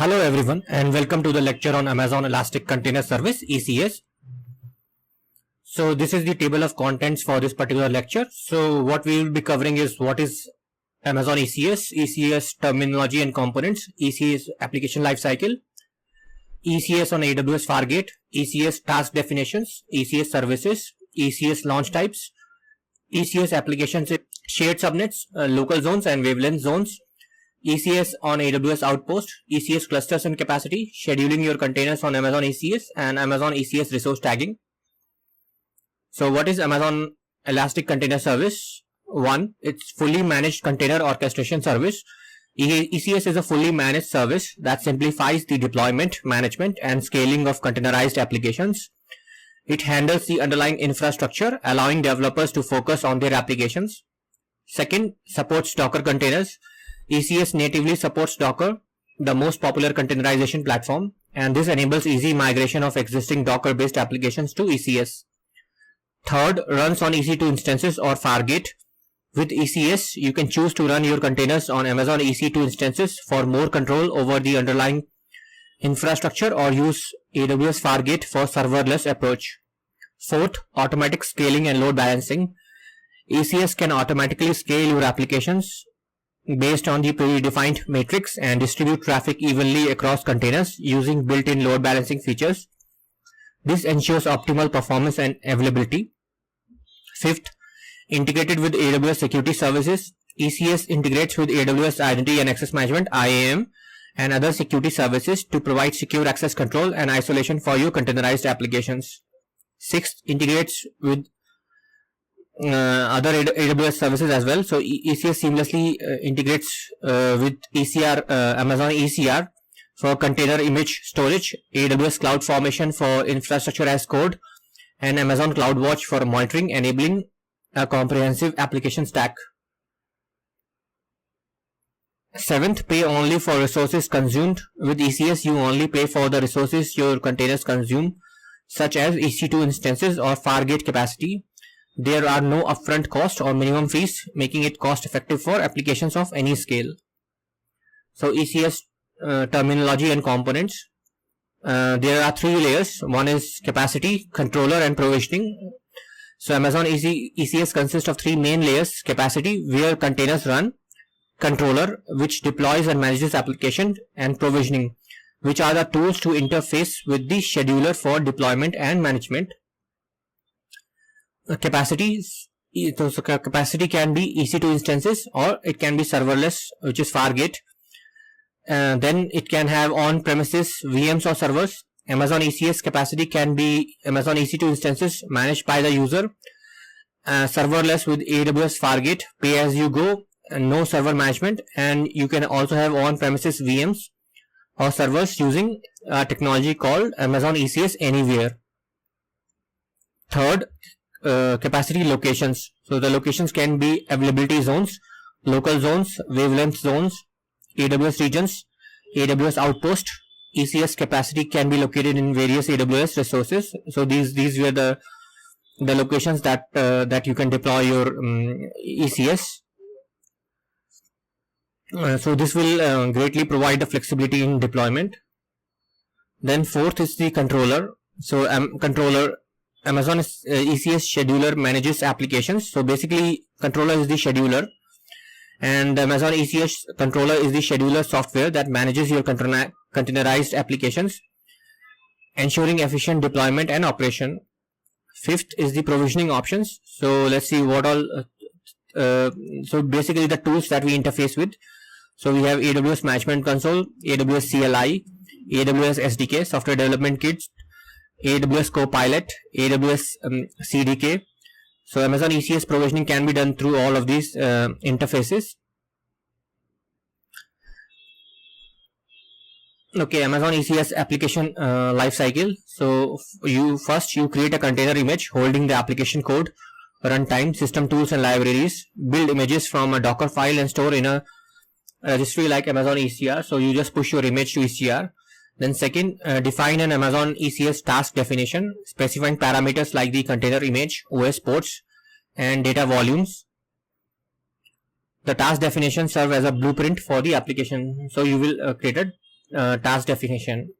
Hello everyone and welcome to the lecture on Amazon Elastic Container Service ECS. So this is the table of contents for this particular lecture. So what we will be covering is what is Amazon ECS, ECS terminology and components, ECS application lifecycle, ECS on AWS Fargate, ECS task definitions, ECS services, ECS launch types, ECS applications, shared subnets, local zones and wavelength zones, ECS on AWS Outpost, ECS clusters and capacity, scheduling your containers on Amazon ECS, and Amazon ECS resource tagging. So what is Amazon Elastic Container Service? One, it's fully managed container orchestration service. ECS is a fully managed service that simplifies the deployment, management, and scaling of containerized applications. It handles the underlying infrastructure, allowing developers to focus on their applications. Second, supports Docker containers. ECS natively supports Docker, the most popular containerization platform, and this enables easy migration of existing Docker-based applications to ECS. Third, runs on EC2 instances or Fargate. With ECS, you can choose to run your containers on Amazon EC2 instances for more control over the underlying infrastructure, or use AWS Fargate for serverless approach. Fourth, automatic scaling and load balancing. ECS can automatically scale your applications based on the predefined matrix and distribute traffic evenly across containers using built-in load balancing features. This ensures optimal performance and availability. Fifth, integrated with AWS security services. ECS integrates with AWS Identity and Access Management (IAM) and other security services to provide secure access control and isolation for your containerized applications. Sixth, integrates with other AWS services as well. So ECS seamlessly integrates with ECR, Amazon ECR for container image storage, AWS CloudFormation for infrastructure as code, and Amazon CloudWatch for monitoring, enabling a comprehensive application stack. Seventh, pay only for resources consumed. With ECS, you only pay for the resources your containers consume, such as EC2 instances or Fargate capacity. There are no upfront costs or minimum fees, making it cost effective for applications of any scale. So ECS terminology and components. There are three layers. One is capacity, controller, and provisioning. So Amazon ECS consists of three main layers: capacity, where containers run; controller, which deploys and manages application; and provisioning, which are the tools to interface with the scheduler for deployment and management. Capacity can be EC2 instances, or it can be serverless, which is Fargate. Then it can have on-premises VMs or servers. Amazon ECS capacity can be Amazon EC2 instances managed by the user. Serverless with AWS Fargate, pay as you go, no server management, and you can also have on-premises VMs or servers using a technology called Amazon ECS Anywhere. Third, capacity locations. So the locations can be availability zones, local zones, wavelength zones, AWS regions, AWS Outpost. ECS capacity can be located in various AWS resources. So these were the locations that that you can deploy your ECS. So this will greatly provide the flexibility in deployment. Then fourth is the controller. So controller, Amazon ECS scheduler manages applications. So basically, controller is the scheduler, and Amazon ECS controller is the scheduler software that manages your containerized applications, ensuring efficient deployment and operation. Fifth is the provisioning options. So let's see what all. So basically, the tools that we interface with. So we have AWS Management Console, AWS CLI, AWS SDK, Software Development Kits, AWS Copilot, AWS CDK. So Amazon ECS provisioning can be done through all of these interfaces. Okay, Amazon ECS application lifecycle. So you create a container image holding the application code, runtime, system tools and libraries, build images from a Docker file and store in a registry like Amazon ECR. So you just push your image to ECR. Then second, define an Amazon ECS task definition, specifying parameters like the container image, OS ports, and data volumes. The task definition serve as a blueprint for the application. So you will create a task definition.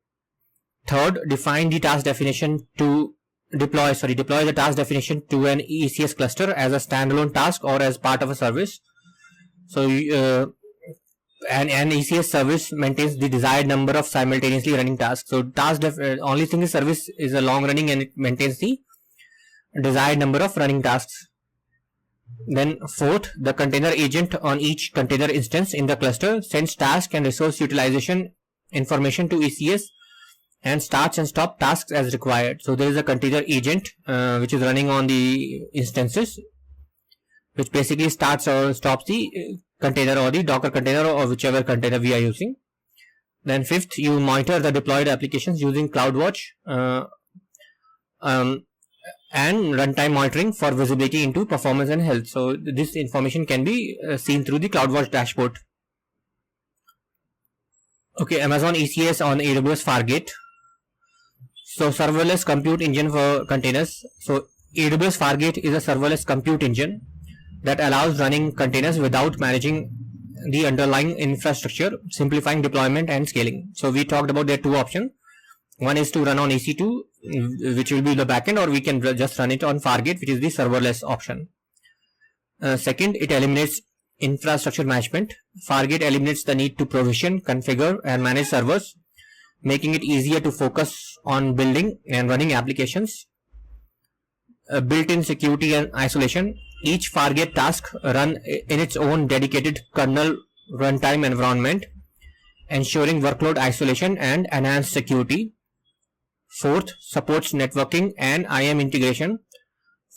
Third, define the task definition to deploy the task definition to an ECS cluster as a standalone task or as part of a service. So an ECS service maintains the desired number of simultaneously running tasks. So only thing is service is a long running and it maintains the desired number of running tasks. Then fourth, the container agent on each container instance in the cluster sends task and resource utilization information to ECS and starts and stops tasks as required. So there is a container agent which is running on the instances, which basically starts or stops the container or the Docker container or whichever container we are using. Then fifth, you monitor the deployed applications using CloudWatch and runtime monitoring for visibility into performance and health. So this information can be seen through the CloudWatch dashboard. Okay, Amazon ECS on AWS Fargate. So serverless compute engine for containers. So AWS Fargate is a serverless compute engine that allows running containers without managing the underlying infrastructure, simplifying deployment and scaling. So we talked about there are two options. One is to run on EC2, which will be the backend, or we can just run it on Fargate, which is the serverless option. Second, it eliminates infrastructure management. Fargate eliminates the need to provision, configure, and manage servers, making it easier to focus on building and running applications. Built-in security and isolation. Each Fargate task run in its own dedicated kernel runtime environment, ensuring workload isolation and enhanced security. Fourth, supports networking and IAM integration.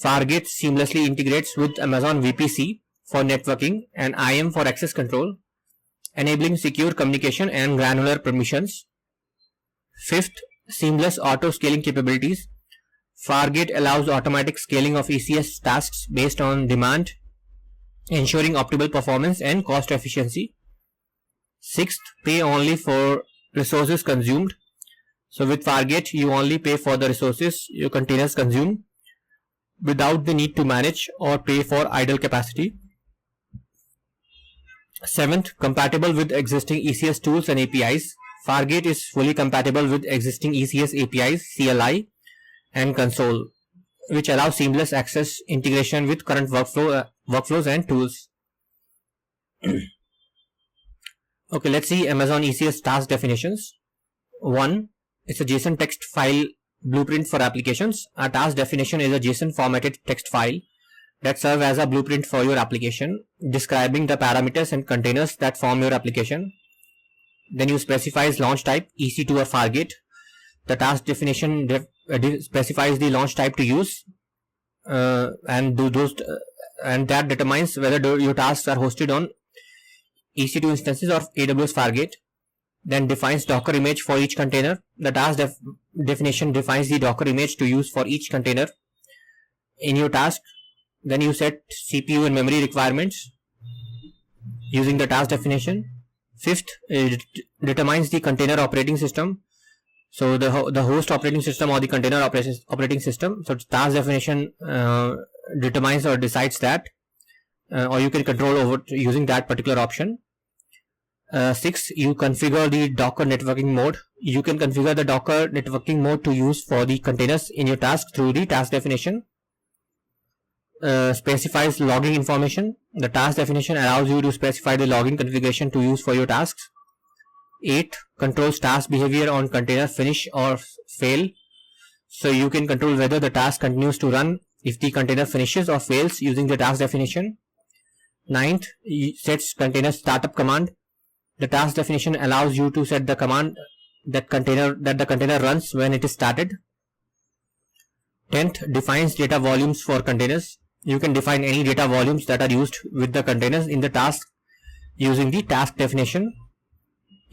Fargate seamlessly integrates with Amazon VPC for networking and IAM for access control, enabling secure communication and granular permissions. Fifth, seamless auto scaling capabilities. Fargate allows automatic scaling of ECS tasks based on demand, ensuring optimal performance and cost efficiency. Sixth, pay only for resources consumed. So with Fargate, you only pay for the resources your containers consume without the need to manage or pay for idle capacity. Seventh, compatible with existing ECS tools and APIs. Fargate is fully compatible with existing ECS APIs, CLI, and console, which allow seamless access integration with current workflows and tools. Okay, let's see Amazon ECS task definitions. 1. It's a JSON text file blueprint for applications. A task definition is a JSON formatted text file that serves as a blueprint for your application, describing the parameters and containers that form your application. Then you specify launch type, EC2 or Fargate. The task definition specifies the launch type to use, and that determines whether your tasks are hosted on EC2 instances or AWS Fargate. Then defines Docker image for each container. The task definition defines the Docker image to use for each container in your task. Then you set CPU and memory requirements using the task definition. Fifth, it determines the container operating system. So the host operating system or the container operating system. So task definition determines or decides that, or you can control over using that particular option. 6. You configure the Docker networking mode. You can configure the Docker networking mode to use for the containers in your task through the task definition. Specifies logging information. The task definition allows you to specify the logging configuration to use for your tasks. 8. Controls task behavior on container finish or fail. So you can control whether the task continues to run if the container finishes or fails using the task definition. 9th, sets container startup command. The task definition allows you to set the command that the container runs when it is started. 10th, defines data volumes for containers. You can define any data volumes that are used with the containers in the task using the task definition.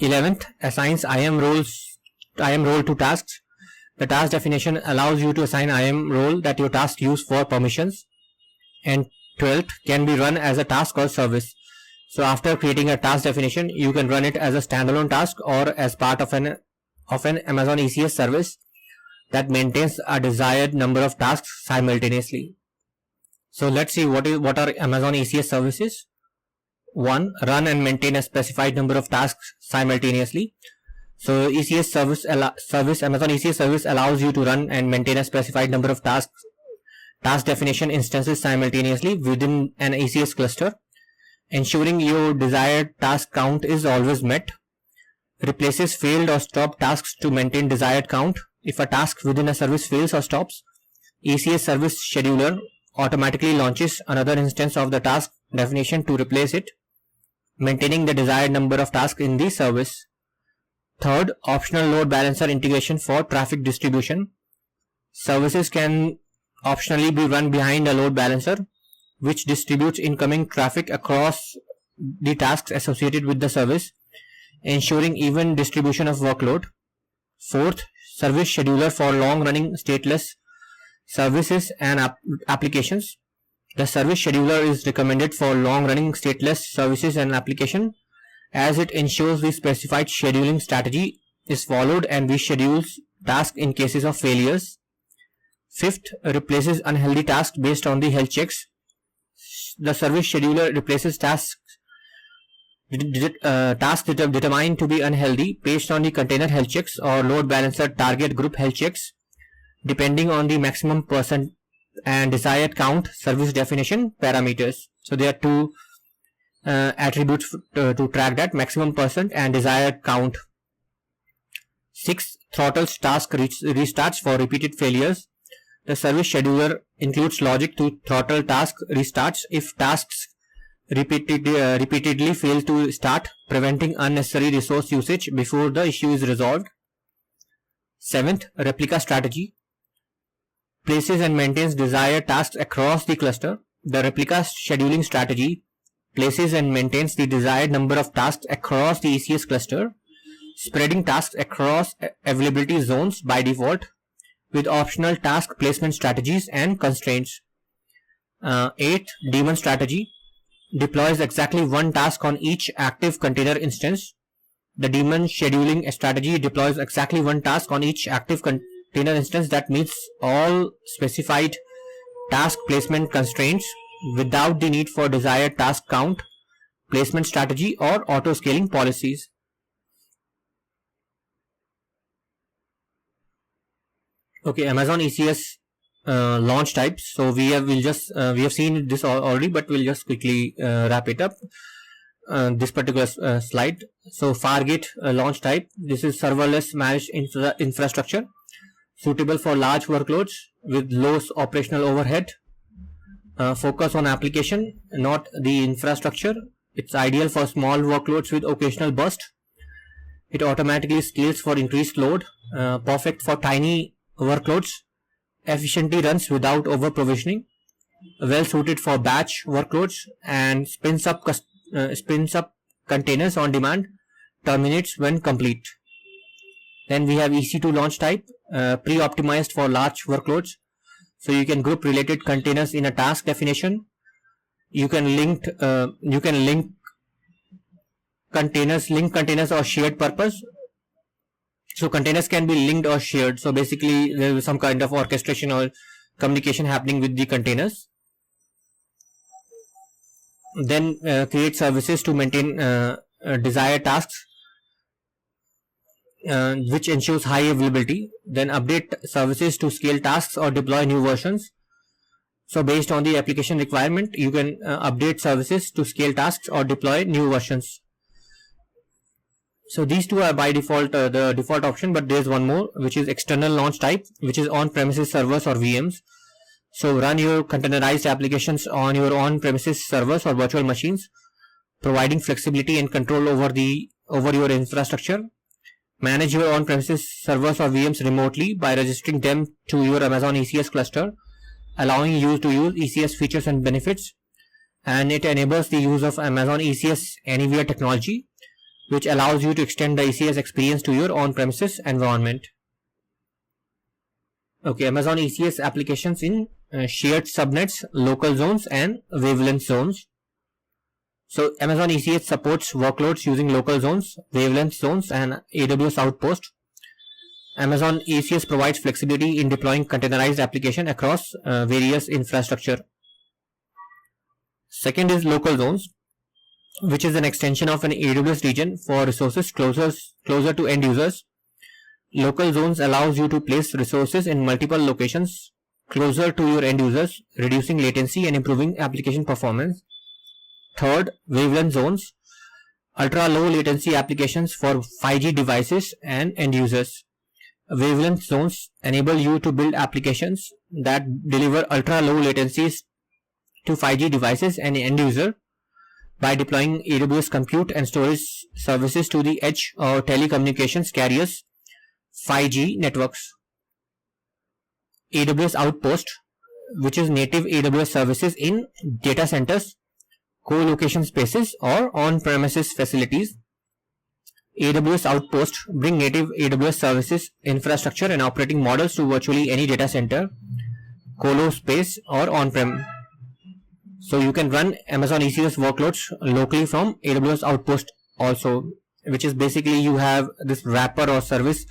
11th, assigns IAM role to tasks. The task definition allows you to assign IAM role that your task use for permissions. And 12th, can be run as a task or service. So after creating a task definition, you can run it as a standalone task or as part of an Amazon ECS service that maintains a desired number of tasks simultaneously. So let's see what are Amazon ECS services. 1. Run and maintain a specified number of tasks simultaneously. So Amazon ECS service allows you to run and maintain a specified number of task definition instances simultaneously within an ECS cluster, ensuring your desired task count is always met. Replaces failed or stopped tasks to maintain desired count. If a task within a service fails or stops, ECS service scheduler automatically launches another instance of the task definition to replace it, maintaining the desired number of tasks in the service. Third, optional load balancer integration for traffic distribution. Services can optionally be run behind a load balancer, which distributes incoming traffic across the tasks associated with the service, ensuring even distribution of workload. Fourth, service scheduler for long-running stateless services and applications. The service scheduler is recommended for long-running stateless services and application, as it ensures the specified scheduling strategy is followed and reschedules tasks in cases of failures. Fifth, replaces unhealthy tasks based on the health checks. The service scheduler replaces tasks determined to be unhealthy based on the container health checks or load balancer target group health checks, depending on the maximum percent and desired count service definition parameters. So there are two attributes to track that: maximum percent and desired count. 6. Throttles task restarts for repeated failures. The service scheduler includes logic to throttle task restarts if tasks repeatedly fail to start, preventing unnecessary resource usage before the issue is resolved. 7th, replica strategy. Places and maintains desired tasks across the cluster. The replica scheduling strategy places and maintains the desired number of tasks across the ECS cluster, spreading tasks across availability zones by default, with optional task placement strategies and constraints. 8th, daemon strategy. Deploys exactly one task on each active container instance. The daemon scheduling strategy deploys exactly one task on each active container instance that meets all specified task placement constraints without the need for desired task count, placement strategy, or auto scaling policies. Okay, Amazon ECS launch types. So we have seen this already, but we'll just quickly wrap it up. This particular slide. So Fargate launch type. This is serverless managed infrastructure, suitable for large workloads with low operational overhead. Focus on application, not the infrastructure. It's ideal for small workloads with occasional burst. It automatically scales for increased load. Perfect for tiny workloads. Efficiently runs without over provisioning. Well suited for batch workloads and spins up containers on demand. Terminates when complete. Then we have EC2 launch type, pre-optimized for large workloads. So you can group related containers in a task definition. You can link containers or shared purpose. So containers can be linked or shared. So basically there is some kind of orchestration or communication happening with the containers. Then create services to maintain desired tasks, which ensures high availability. Then update services to scale tasks or deploy new versions. So based on the application requirement, you can update services to scale tasks or deploy new versions. So these two are by default the default option, but there is one more, which is external launch type, which is on-premises servers or VMs. So run your containerized applications on your on-premises servers or virtual machines, providing flexibility and control over your infrastructure. Manage your on-premises servers or VMs remotely by registering them to your Amazon ECS cluster, allowing you to use ECS features and benefits. And it enables the use of Amazon ECS Anywhere technology, which allows you to extend the ECS experience to your on-premises environment. Okay, Amazon ECS applications in shared subnets, local zones, and wavelength zones. So Amazon ECS supports workloads using local zones, wavelength zones, and AWS Outpost. Amazon ECS provides flexibility in deploying containerized application across various infrastructure. Second is local zones. which is an extension of an AWS region for resources closer to end users. Local zones allows you to place resources in multiple locations closer to your end users, reducing latency and improving application performance. Third, wavelength zones, ultra low latency applications for 5G devices and end users. Wavelength zones enable you to build applications that deliver ultra low latencies to 5G devices and end user by deploying AWS compute and storage services to the edge or telecommunications carriers 5G networks. AWS Outpost, which is native AWS services in data centers, co-location spaces or on-premises facilities. AWS Outpost bring native AWS services, infrastructure and operating models to virtually any data center, colo space or on-prem. So you can run Amazon ECS workloads locally from AWS Outpost also, which is basically you have this wrapper or service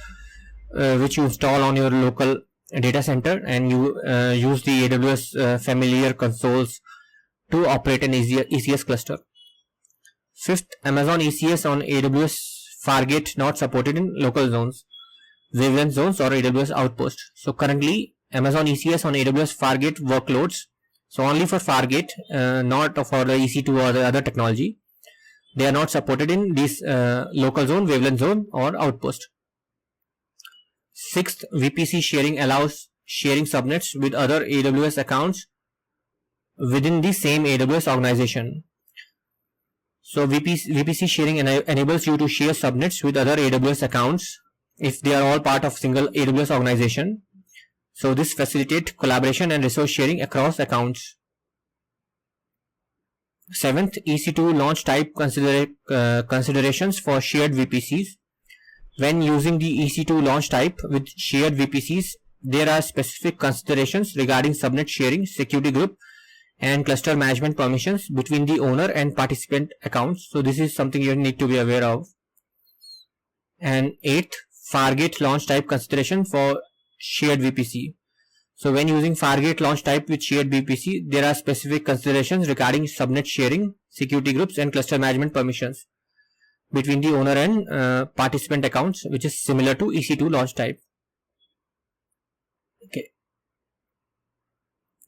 which you install on your local data center, and you use the AWS familiar consoles to operate an ECS cluster. Fifth, Amazon ECS on AWS Fargate not supported in local zones, wavelength zones or AWS Outpost. So currently Amazon ECS on AWS Fargate workloads, so only for Fargate, not for the EC2 or the other technology, they are not supported in this local zone, wavelength zone or outpost. Sixth, VPC sharing allows sharing subnets with other AWS accounts within the same AWS organization. So VPC sharing enables you to share subnets with other AWS accounts if they are all part of single AWS organization. So this facilitates collaboration and resource sharing across accounts. Seventh, EC2 launch type considerations for shared VPCs. When using the EC2 launch type with shared VPCs, there are specific considerations regarding subnet sharing, security group, and cluster management permissions between the owner and participant accounts. So this is something you need to be aware of. And eighth, Fargate launch type consideration for shared VPC. So when using Fargate launch type with shared VPC, there are specific considerations regarding subnet sharing, security groups, and cluster management permissions between the owner and participant accounts, which is similar to EC2 launch type. Okay.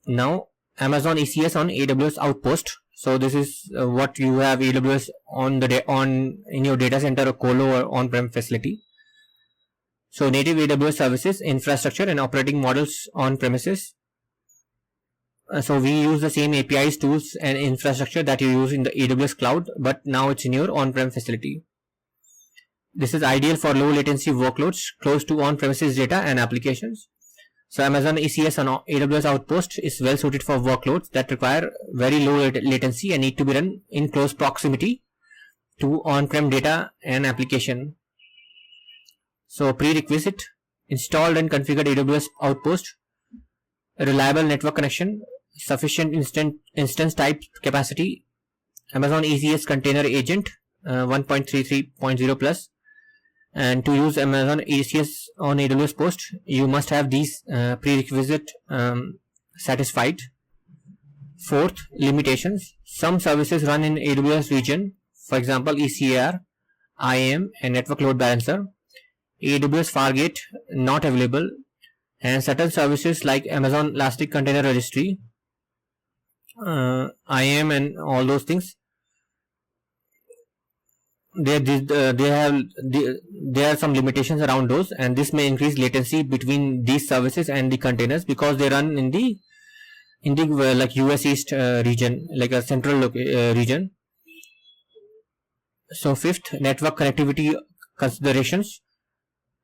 Now Amazon ECS on AWS Outpost. So this is what you have AWS on in your data center or colo or on-prem facility. So native AWS services, infrastructure and operating models on premises. So we use the same APIs, tools and infrastructure that you use in the AWS cloud, but now it's in your on-prem facility. This is ideal for low latency workloads close to on-premises data and applications. So Amazon ECS on AWS Outpost is well suited for workloads that require very low latency and need to be run in close proximity to on-prem data and application. So prerequisite: installed and configured AWS Outpost, a reliable network connection, sufficient instance type capacity, Amazon ECS container agent 1.33.0 plus. And to use Amazon ECS on AWS Post, you must have these prerequisite satisfied. Fourth, limitations: some services run in AWS region, for example ECAR, IAM and network load balancer. AWS Fargate not available, and certain services like Amazon Elastic Container Registry, IAM and all those things, there are some limitations around those, and this may increase latency between these services and the containers because they run in the like US East region, like a central region. So fifth, network connectivity considerations: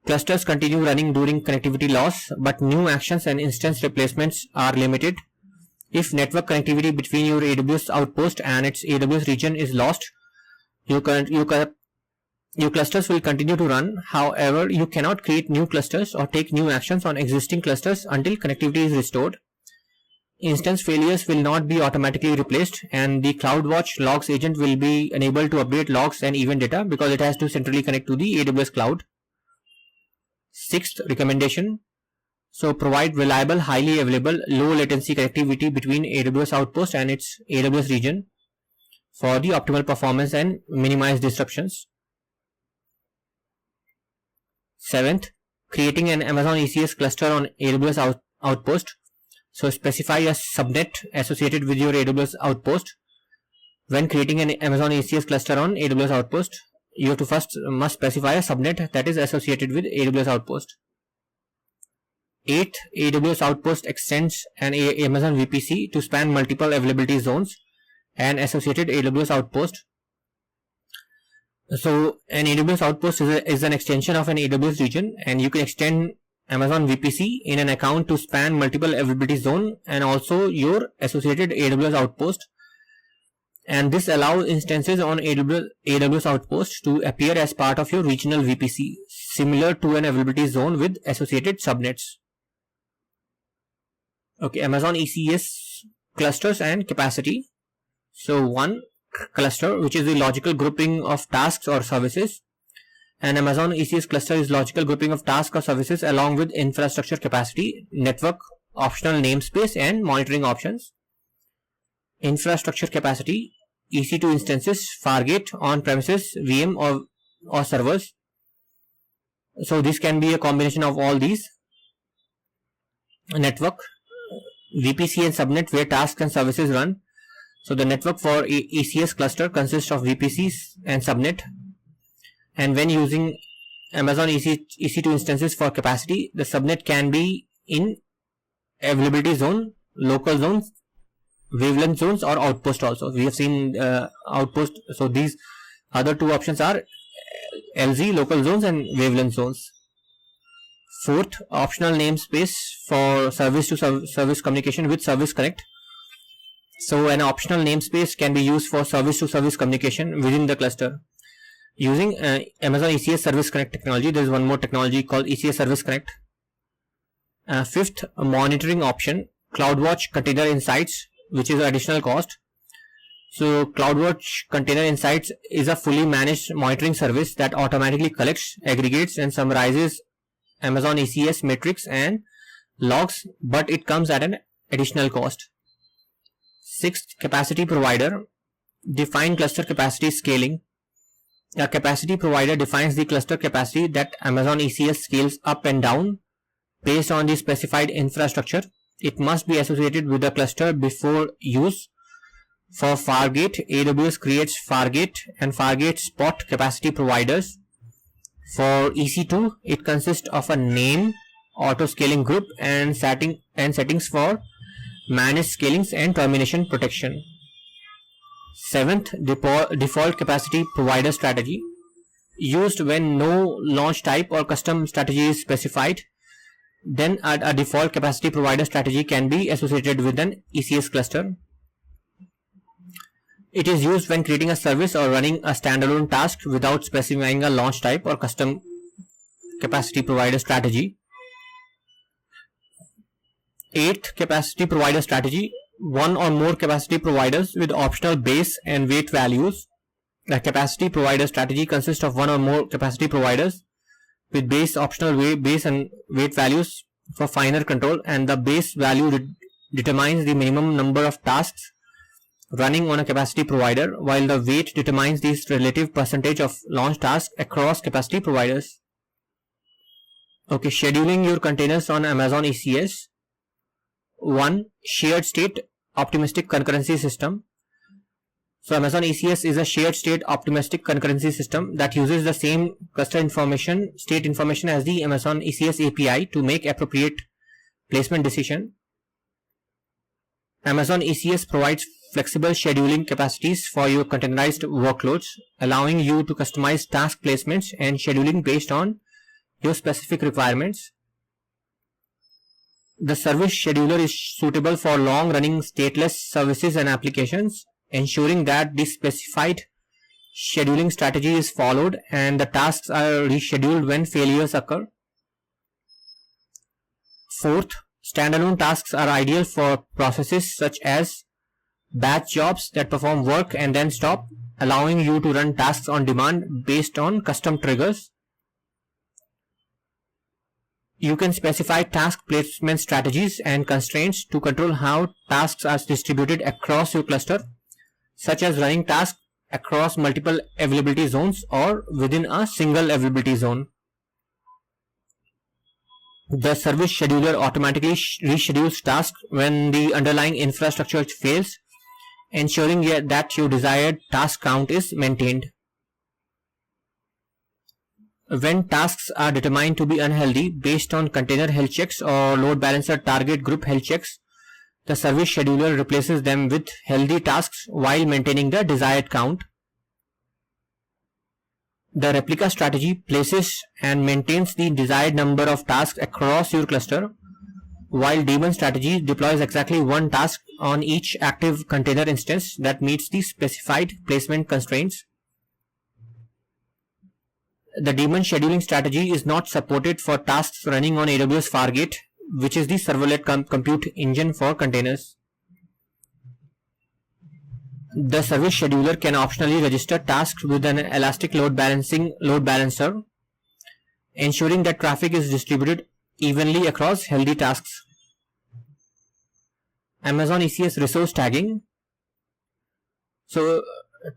clusters continue running during connectivity loss, but new actions and instance replacements are limited. If network connectivity between your AWS Outpost and its AWS region is lost, your clusters will continue to run. However, you cannot create new clusters or take new actions on existing clusters until connectivity is restored. Instance failures will not be automatically replaced, and the CloudWatch logs agent will be unable to update logs and event data because it has to centrally connect to the AWS cloud. Sixth recommendation: so provide reliable, highly available, low latency connectivity between AWS Outpost and its AWS region. for the optimal performance and minimize disruptions. Seventh, creating an Amazon ECS cluster on AWS Outpost. So specify a subnet associated with your AWS Outpost. When creating an Amazon ECS cluster on AWS Outpost, you have to must specify a subnet that is associated with AWS Outpost. 8th, AWS Outpost extends an Amazon VPC to span multiple availability zones and associated AWS Outpost. So an AWS Outpost is an extension of an AWS region, and you can extend Amazon VPC in an account to span multiple availability zone and also your associated AWS Outpost. And this allows instances on AWS Outpost to appear as part of your regional VPC, similar to an availability zone with associated subnets. Okay, Amazon ECS clusters and capacity. So one cluster, which is the logical grouping of tasks or services. An Amazon ECS cluster is logical grouping of tasks or services along with infrastructure capacity, network, optional namespace, and monitoring options. Infrastructure capacity, EC2 instances, Fargate, on-premises, VM or servers. So this can be a combination of all these. Network, VPC and subnet where tasks and services run. So the network for ECS cluster consists of VPCs and subnet. And when using Amazon EC2 instances for capacity, the subnet can be in availability zone, local zones, wavelength zones, or outpost also. We have seen outpost. So these other two options are LZ, local zones, and wavelength zones. 4th, optional namespace for service to service communication with Service Connect. So an optional namespace can be used for service to service communication within the cluster. Using Amazon ECS Service Connect technology, there is one more technology called ECS Service Connect. 5th, monitoring option, CloudWatch Container Insights, which is additional cost. So CloudWatch Container Insights is a fully managed monitoring service that automatically collects, aggregates, and summarizes Amazon ECS metrics and logs, but it comes at an additional cost. 6th, capacity provider, define cluster capacity scaling. A capacity provider defines the cluster capacity that Amazon ECS scales up and down based on the specified infrastructure. It must be associated with the cluster before use. For Fargate, AWS creates Fargate and Fargate spot capacity providers. For EC2, it consists of a name, auto scaling group, and settings for managed scalings and termination protection. 7th, default capacity provider strategy, used when no launch type or custom strategy is specified. Then a default capacity provider strategy can be associated with an ECS cluster. It is used when creating a service or running a standalone task without specifying a launch type or custom capacity provider strategy. 8th, capacity provider strategy, one or more capacity providers with optional base and weight values. The capacity provider strategy consists of one or more capacity providers with base, optional base and weight values for finer control, and the base value determines the minimum number of tasks running on a capacity provider, while the weight determines the relative percentage of launch tasks across capacity providers. Okay, scheduling your containers on Amazon ECS. 1. Shared state optimistic concurrency system. So Amazon ECS is a shared state optimistic concurrency system that uses the same cluster information, state information as the Amazon ECS API to make appropriate placement decision. Amazon ECS provides flexible scheduling capacities for your containerized workloads, allowing you to customize task placements and scheduling based on your specific requirements. The service scheduler is suitable for long-running stateless services and applications, ensuring that the specified scheduling strategy is followed and the tasks are rescheduled when failures occur. 4th, standalone tasks are ideal for processes such as batch jobs that perform work and then stop, allowing you to run tasks on demand based on custom triggers. You can specify task placement strategies and constraints to control how tasks are distributed across your cluster, such as running tasks across multiple availability zones or within a single availability zone. The service scheduler automatically reschedules tasks when the underlying infrastructure fails, ensuring that your desired task count is maintained. When tasks are determined to be unhealthy based on container health checks or load balancer target group health checks, the service scheduler replaces them with healthy tasks while maintaining the desired count. The replica strategy places and maintains the desired number of tasks across your cluster, while daemon strategy deploys exactly one task on each active container instance that meets the specified placement constraints. The daemon scheduling strategy is not supported for tasks running on AWS Fargate, which is the serverless compute engine for containers. The service scheduler can optionally register tasks with an elastic load balancer, ensuring that traffic is distributed evenly across healthy tasks. Amazon ECS resource tagging. So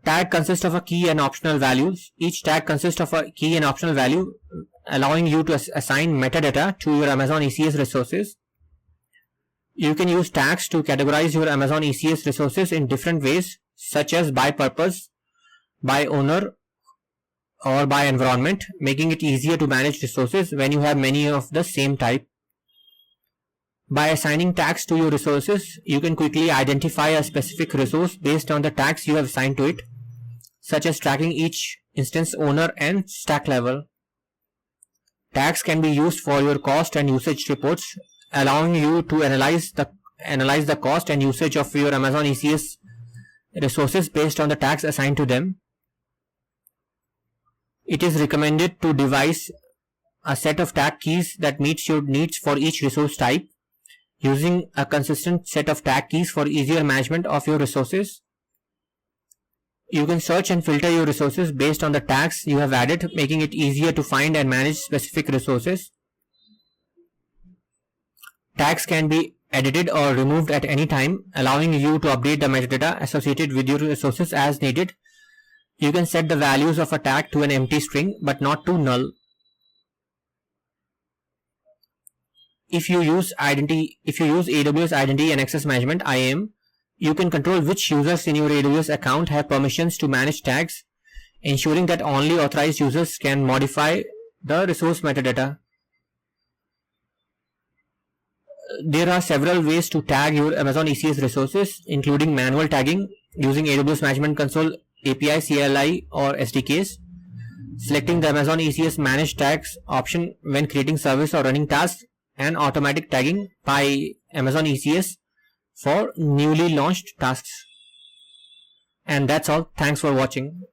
tag consists of a key and optional values. Each tag consists of a key and optional value, allowing you to assign metadata to your Amazon ECS resources. You can use tags to categorize your Amazon ECS resources in different ways, such as by purpose, by owner, or by environment, making it easier to manage resources when you have many of the same type. By assigning tags to your resources, you can quickly identify a specific resource based on the tags you have assigned to it, such as tracking each instance owner and stack level. Tags can be used for your cost and usage reports, allowing you to analyze the cost and usage of your Amazon ECS resources based on the tags assigned to them. It is recommended to devise a set of tag keys that meets your needs for each resource type, using a consistent set of tag keys for easier management of your resources. You can search and filter your resources based on the tags you have added, making it easier to find and manage specific resources. Tags can be edited or removed at any time, allowing you to update the metadata associated with your resources as needed. You can set the values of a tag to an empty string but not to null. If you use AWS Identity and Access Management (IAM), you can control which users in your AWS account have permissions to manage tags, ensuring that only authorized users can modify the resource metadata. There are several ways to tag your Amazon ECS resources, including manual tagging using AWS Management Console API, CLI, or SDKs, selecting the Amazon ECS Manage Tags option when creating service or running tasks, and automatic tagging by Amazon ECS for newly launched tasks. And that's all. Thanks for watching.